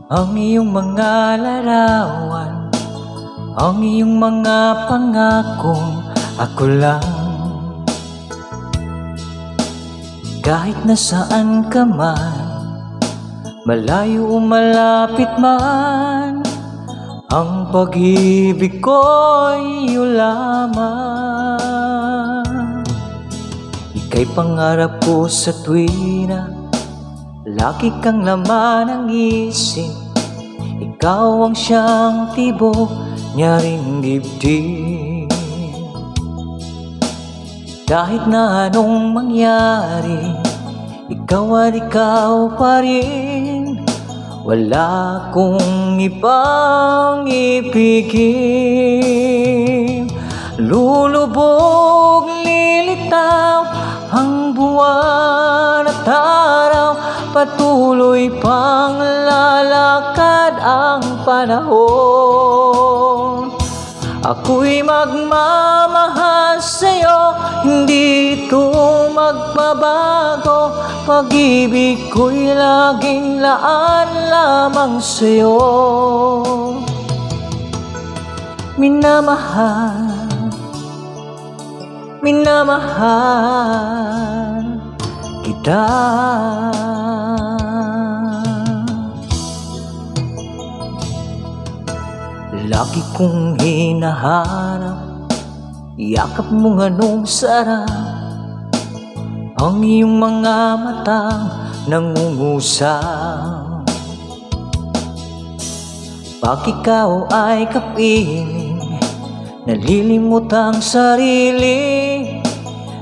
ang iyong mga larawan, ang iyong mga pangakong ako lang. Kahit nasaan ka man, malayo o malapit man, ang pag-ibig ko'y iyo lamang. Ika'y pangarap ko sa tuwina, lagi kang laman ng isip. Ikaw ang siyang tibok niya ring dibdib. Kahit na anong mangyari, ikaw at ikaw pa rin. Wala kong ibang ibigin. Lulubog, lilitaw ang buwan at araw, patuloy pang lalakad ang panahon. Ako'y magmamahal sa'yo, hindi ito magbabago. Pag-ibig ko'y laging laan lamang sa'yo. Minamahal, minamahal kita. Lagi kong hinahanap, yakap mong anong sarap, ang iyong mga matang nangungusap. Pag ikaw ay kapiling, nalilimot ang sarili,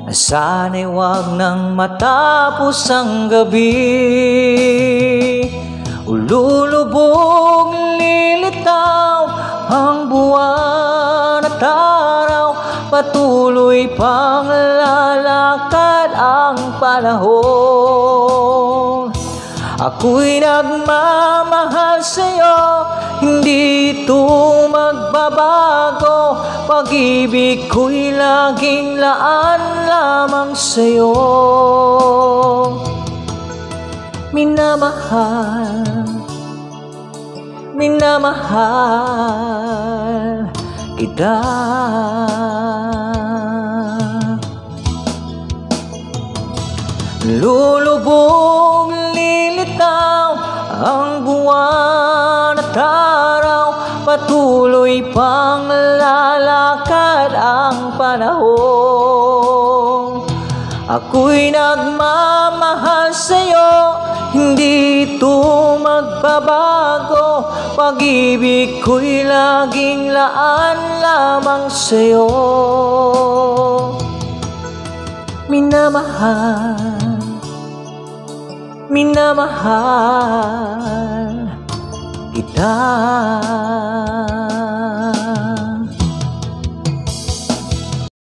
sana'y wag nang matapos ang gabi. Ululubog, lilitaw ang buwan at araw, patuloy pang lalakad ang panahon. Ako'y nagmamahal sa'yo, hindi ito magbabago. Pag-ibig ko'y laging laan lamang sa'yo. Minamahal, minamahal kita. Lulubog, lilitaw ang buwan at araw, patuloy pang lalakad ang panahon. Ako'y nagmamahal sa'yo, hindi ito magbabago. Pag-ibig ko'y laging laan lamang sa'yo. Minamahal, minamahal kita.